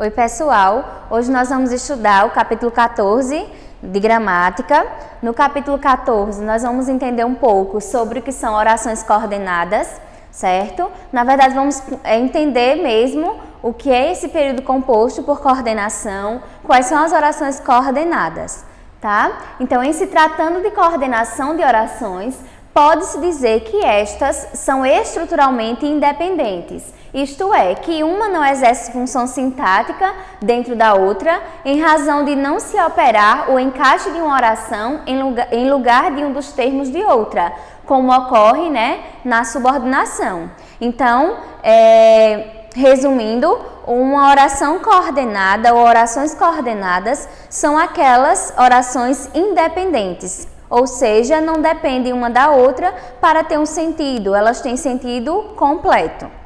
Oi pessoal, hoje nós vamos estudar o capítulo 14 de gramática. No capítulo 14 nós vamos entender um pouco sobre o que são orações coordenadas, certo? Na verdade vamos entender mesmo o que é esse período composto por coordenação, quais são as orações coordenadas, tá? Então, em se tratando de coordenação de orações, pode-se dizer que estas são estruturalmente independentes, isto é, que uma não exerce função sintática dentro da outra em razão de não se operar o encaixe de uma oração em lugar de um dos termos de outra, como ocorre, na subordinação. Então, resumindo, uma oração coordenada ou orações coordenadas são aquelas orações independentes, ou seja, não dependem uma da outra para ter um sentido, elas têm sentido completo.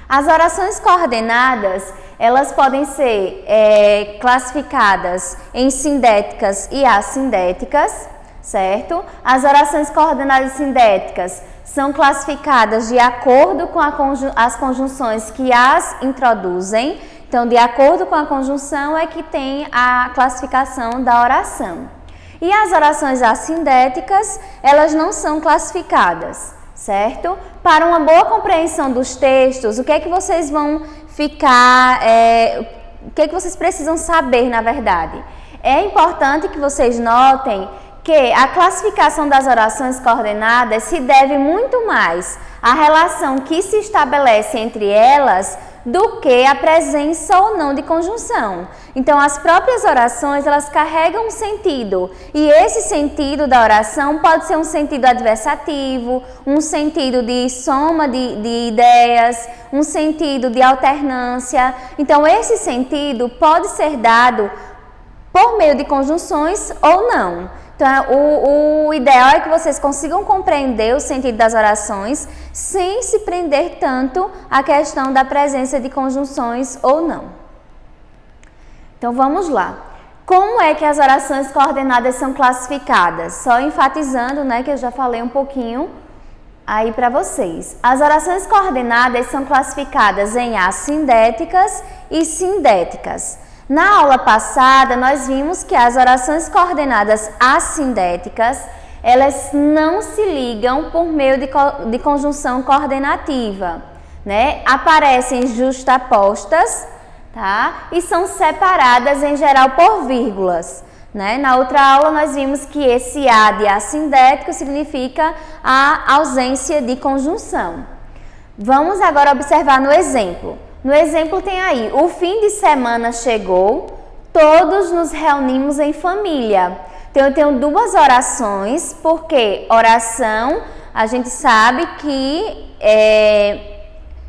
As orações coordenadas, elas podem ser classificadas em sindéticas e assindéticas, certo? As orações coordenadas sindéticas são classificadas de acordo com as conjunções que as introduzem. Então, de acordo com a conjunção é que tem a classificação da oração. E as orações assindéticas, elas não são classificadas, certo? Para uma boa compreensão dos textos, o que é que vocês vão ficar, o que é que vocês precisam saber, na verdade? É importante que vocês notem que a classificação das orações coordenadas se deve muito mais à relação que se estabelece entre elas do que a presença ou não de conjunção. Então, as próprias orações, elas carregam um sentido, e esse sentido da oração pode ser um sentido adversativo, um sentido de soma de ideias, um sentido de alternância. Então, esse sentido pode ser dado por meio de conjunções ou não. Então, o ideal é que vocês consigam compreender o sentido das orações sem se prender tanto à questão da presença de conjunções ou não. Então, vamos lá. Como é que as orações coordenadas são classificadas? Só enfatizando, que eu já falei um pouquinho aí para vocês. As orações coordenadas são classificadas em assindéticas e sindéticas. Na aula passada, nós vimos que as orações coordenadas assindéticas, elas não se ligam por meio de conjunção coordenativa, Aparecem justapostas, tá? E são separadas em geral por vírgulas, Na outra aula, nós vimos que esse A de assindético significa a ausência de conjunção. Vamos agora observar no exemplo. No exemplo tem aí, o fim de semana chegou, todos nos reunimos em família. Então, eu tenho duas orações, porque oração, a gente sabe que é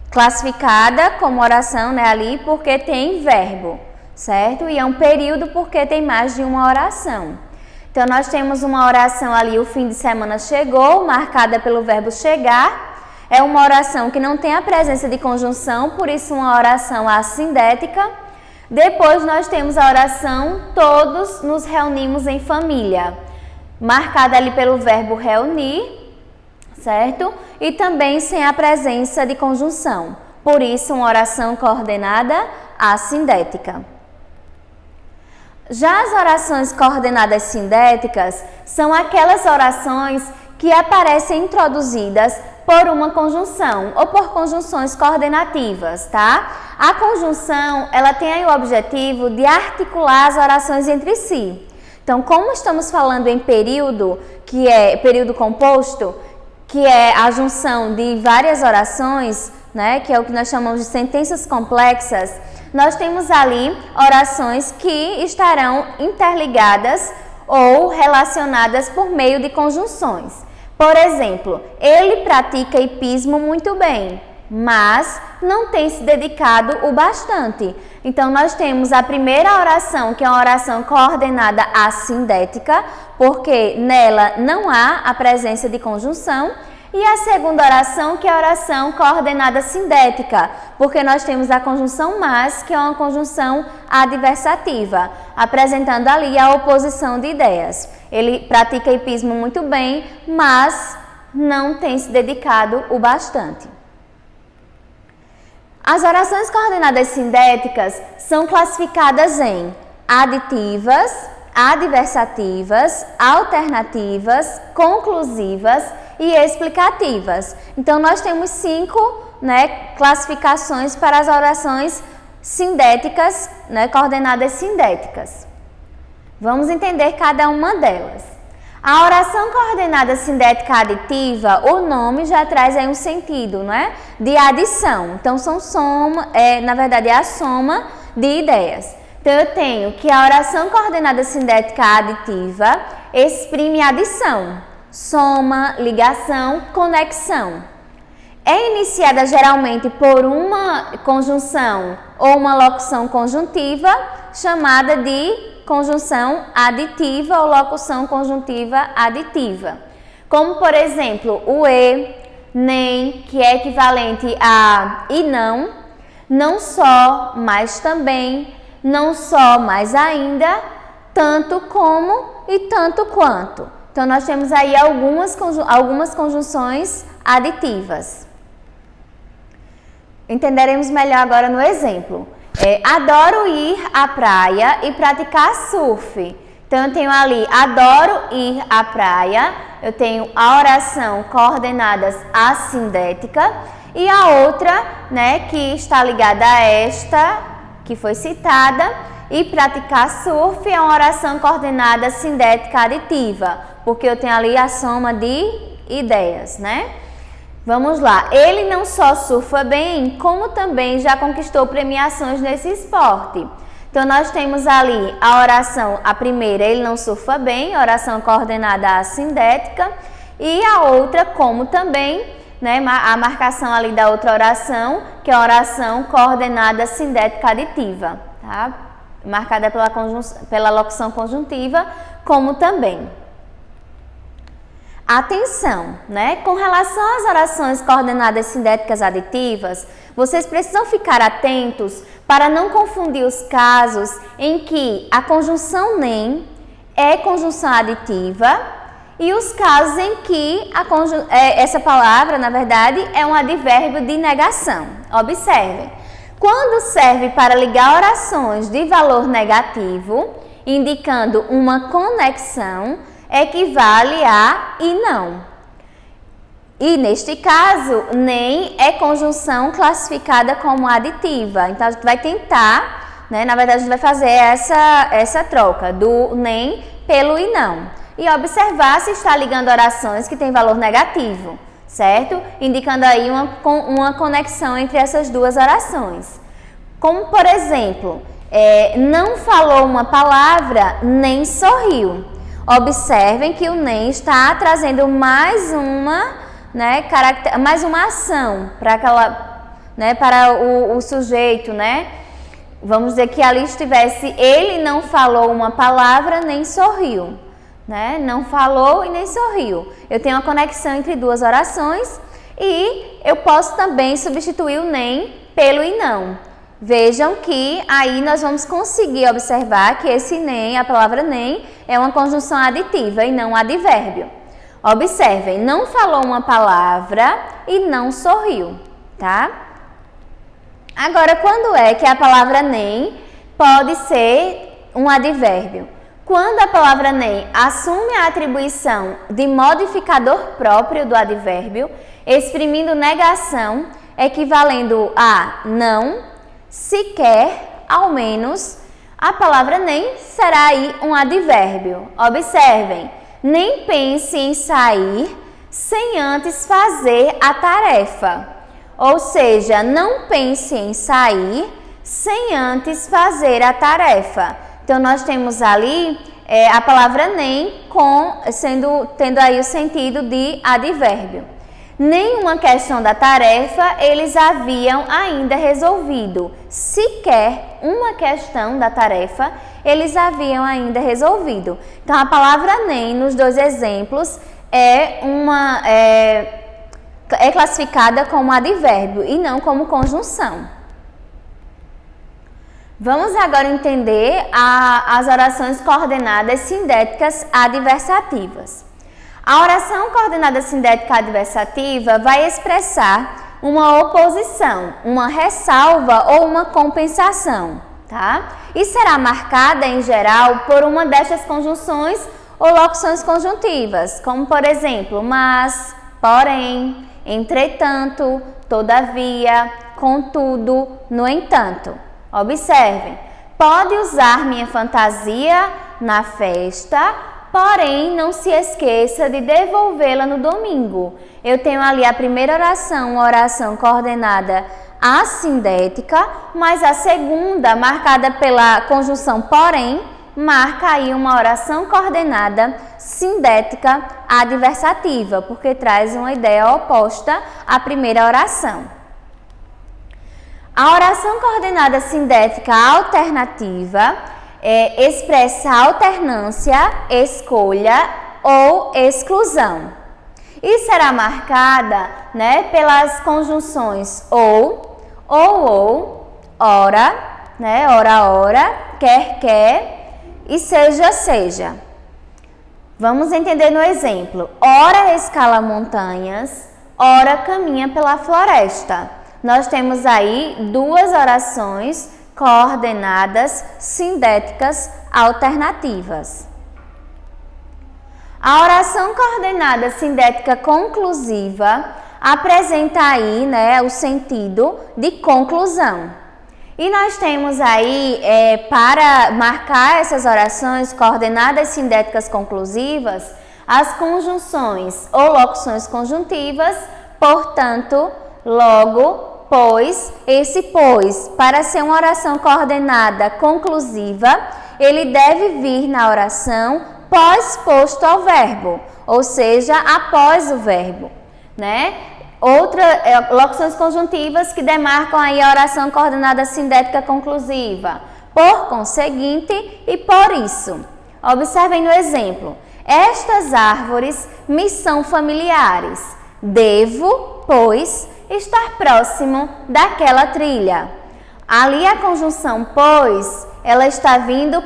classificada como oração, ali, porque tem verbo, certo? E é um período porque tem mais de uma oração. Então, nós temos uma oração ali, o fim de semana chegou, marcada pelo verbo chegar. É uma oração que não tem a presença de conjunção, por isso uma oração assindética. Depois nós temos a oração todos nos reunimos em família, marcada ali pelo verbo reunir, certo? E também sem a presença de conjunção, por isso uma oração coordenada assindética. Já as orações coordenadas sindéticas são aquelas orações que aparecem introduzidas por uma conjunção ou por conjunções coordenativas, tá? A conjunção, ela tem aí o objetivo de articular as orações entre si. Então, como estamos falando em período, que é período composto, que é a junção de várias orações, que é o que nós chamamos de sentenças complexas, nós temos ali orações que estarão interligadas ou relacionadas por meio de conjunções. Por exemplo, ele pratica hipismo muito bem, mas não tem se dedicado o bastante. Então, nós temos a primeira oração, que é uma oração coordenada assindética, porque nela não há a presença de conjunção. E a segunda oração, que é a oração coordenada sindética, porque nós temos a conjunção mas, que é uma conjunção adversativa, apresentando ali a oposição de ideias. Ele pratica hipismo muito bem, mas não tem se dedicado o bastante. As orações coordenadas sindéticas são classificadas em aditivas, adversativas, alternativas, conclusivas e explicativas. Então, nós temos 5, classificações para as orações sindéticas, coordenadas sindéticas. Vamos entender cada uma delas. A oração coordenada sindética aditiva, o nome já traz aí um sentido, de adição. Então, na verdade, é a soma de ideias. Então, eu tenho que a oração coordenada sindética aditiva exprime adição, soma, ligação, conexão. É iniciada geralmente por uma conjunção ou uma locução conjuntiva, chamada de conjunção aditiva ou locução conjuntiva aditiva. Como, por exemplo, o e, nem, que é equivalente a e não só, mas também, não só, mas ainda, tanto como e tanto quanto. Então, nós temos aí algumas conjunções aditivas. Entenderemos melhor agora no exemplo. Adoro ir à praia e praticar surf. Então, eu tenho ali, adoro ir à praia, eu tenho a oração coordenadas assindética e a outra, que está ligada a esta, que foi citada, e praticar surf é uma oração coordenada sindética aditiva, porque eu tenho ali a soma de ideias, Vamos lá, ele não só surfa bem, como também já conquistou premiações nesse esporte. Então, nós temos ali a oração, a primeira, ele não surfa bem, oração coordenada assindética, e a outra, como também, a marcação ali da outra oração, que é a oração coordenada sindética aditiva, tá? Marcada pela locução conjuntiva, como também. Atenção, com relação às orações coordenadas sindéticas aditivas, vocês precisam ficar atentos para não confundir os casos em que a conjunção nem é conjunção aditiva e os casos em que essa palavra, na verdade, é um advérbio de negação. Observem, quando serve para ligar orações de valor negativo, indicando uma conexão, equivale a e não. E neste caso, nem é conjunção classificada como aditiva. Então, a gente vai tentar, na verdade, a gente vai fazer essa troca do nem pelo e não. E observar se está ligando orações que têm valor negativo, certo? Indicando aí uma conexão entre essas duas orações. Como, por exemplo, não falou uma palavra, nem sorriu. Observem que o nem está trazendo mais uma, mais uma ação para o sujeito, Vamos dizer que ali estivesse, ele não falou uma palavra, nem sorriu, Não falou e nem sorriu. Eu tenho uma conexão entre duas orações e eu posso também substituir o nem pelo e não. Vejam que aí nós vamos conseguir observar que esse nem, a palavra nem, é uma conjunção aditiva e não um advérbio. Observem, não falou uma palavra e não sorriu, tá? Agora, quando é que a palavra nem pode ser um advérbio? Quando a palavra nem assume a atribuição de modificador próprio do advérbio, exprimindo negação, equivalendo a não, sequer, ao menos, a palavra nem será aí um advérbio. Observem, nem pense em sair sem antes fazer a tarefa. Ou seja, não pense em sair sem antes fazer a tarefa. Então, nós temos ali a palavra nem tendo aí o sentido de advérbio. Nenhuma questão da tarefa eles haviam ainda resolvido. Sequer uma questão da tarefa eles haviam ainda resolvido. Então, a palavra nem, nos dois exemplos, é classificada como advérbio e não como conjunção. Vamos agora entender as orações coordenadas sindéticas adversativas. A oração coordenada sindética adversativa vai expressar uma oposição, uma ressalva ou uma compensação, tá? E será marcada, em geral, por uma destas conjunções ou locuções conjuntivas, como, por exemplo, mas, porém, entretanto, todavia, contudo, no entanto. Observem, pode usar minha fantasia na festa, porém não se esqueça de devolvê-la no domingo. Eu tenho ali a primeira oração, uma oração coordenada assindética, mas a segunda, marcada pela conjunção porém, marca aí uma oração coordenada sindética adversativa, porque traz uma ideia oposta à primeira oração. A oração coordenada sindética alternativa expressa alternância, escolha ou exclusão. E será marcada, né, pelas conjunções ou, ora, né, ora, quer e seja. Vamos entender no exemplo. Ora escala montanhas, ora caminha pela floresta. Nós temos aí duas orações coordenadas sindéticas alternativas. A oração coordenada sindética conclusiva apresenta aí, né, o sentido de conclusão. E nós temos aí, para marcar essas orações coordenadas sindéticas conclusivas, as conjunções ou locuções conjuntivas, portanto, logo, pois. Esse pois, para ser uma oração coordenada conclusiva, ele deve vir na oração pós-posto ao verbo, ou seja, após o verbo, né? Locuções conjuntivas que demarcam aí a oração coordenada sindética conclusiva, por conseguinte e por isso. Observem no exemplo. Estas árvores me são familiares. Devo, pois, estar próximo daquela trilha. Ali a conjunção pois, ela está vindo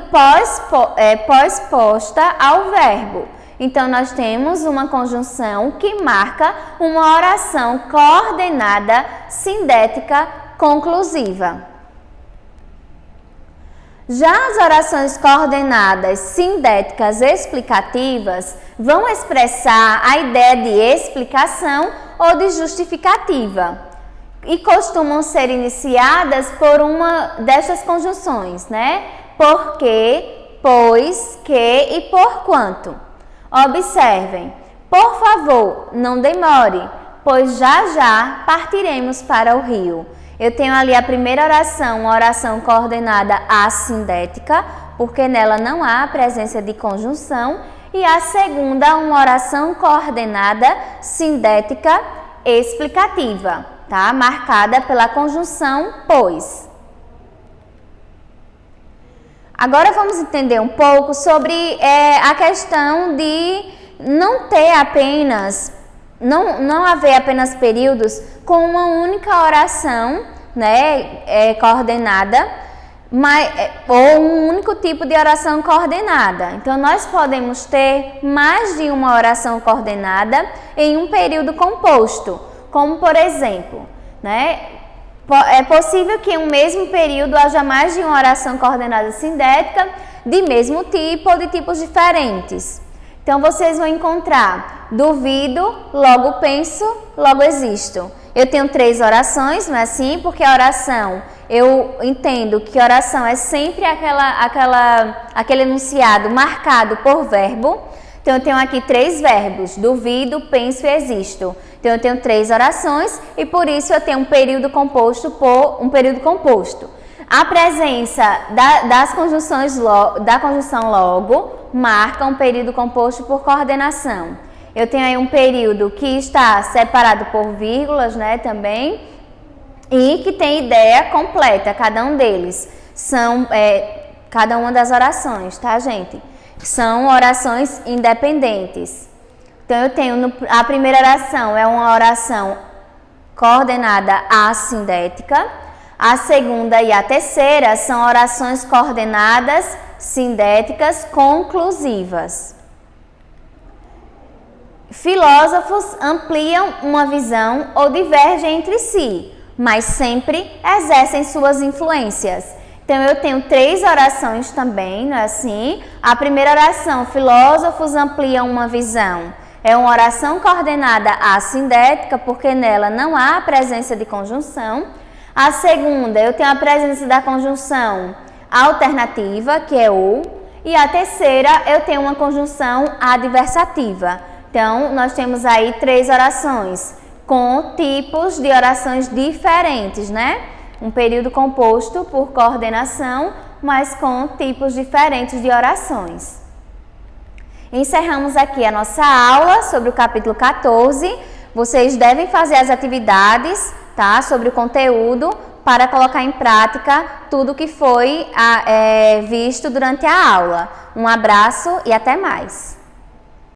pós-posta ao verbo. Então, nós temos uma conjunção que marca uma oração coordenada sindética conclusiva. Já as orações coordenadas sindéticas explicativas vão expressar a ideia de explicação ou de justificativa e costumam ser iniciadas por uma destas conjunções, né? Porque, pois, que e porquanto. Observem, por favor, não demore, pois já partiremos para o rio. Eu tenho ali a primeira oração, uma oração coordenada assindética, porque nela não há a presença de conjunção, e a segunda, uma oração coordenada sindética explicativa, tá? Marcada pela conjunção pois. Agora vamos entender um pouco sobre a questão de não haver apenas períodos com uma única oração, né, coordenada, ou um único tipo de oração coordenada. Então, nós podemos ter mais de uma oração coordenada em um período composto, como por exemplo, né, é possível que em um mesmo período haja mais de uma oração coordenada sindética de mesmo tipo ou de tipos diferentes. Então, vocês vão encontrar duvido, logo penso, logo existo. Eu tenho 3 orações, não é assim? Porque a oração, eu entendo que oração é sempre aquele enunciado marcado por verbo. Então, eu tenho aqui 3 verbos, duvido, penso e existo. Então, eu tenho 3 orações e por isso eu tenho um período composto por um período composto. A presença da conjunção logo marca um período composto por coordenação. Eu tenho aí um período que está separado por vírgulas, né, também, e que tem ideia completa, cada um deles. São cada uma das orações, tá, gente? São orações independentes. Então, eu tenho a primeira oração é uma oração coordenada assindética. A segunda e a terceira são orações coordenadas sindéticas conclusivas. Filósofos ampliam uma visão ou divergem entre si, mas sempre exercem suas influências. Então, eu tenho 3 orações também, não é assim? A primeira oração, filósofos ampliam uma visão, é uma oração coordenada assindética, porque nela não há a presença de conjunção. A segunda, eu tenho a presença da conjunção alternativa, que é ou. E a terceira, eu tenho uma conjunção adversativa. Então, nós temos aí 3 orações com tipos de orações diferentes, né? Um período composto por coordenação, mas com tipos diferentes de orações. Encerramos aqui a nossa aula sobre o capítulo 14. Vocês devem fazer as atividades, tá? Sobre o conteúdo para colocar em prática tudo que foi visto durante a aula. Um abraço e até mais!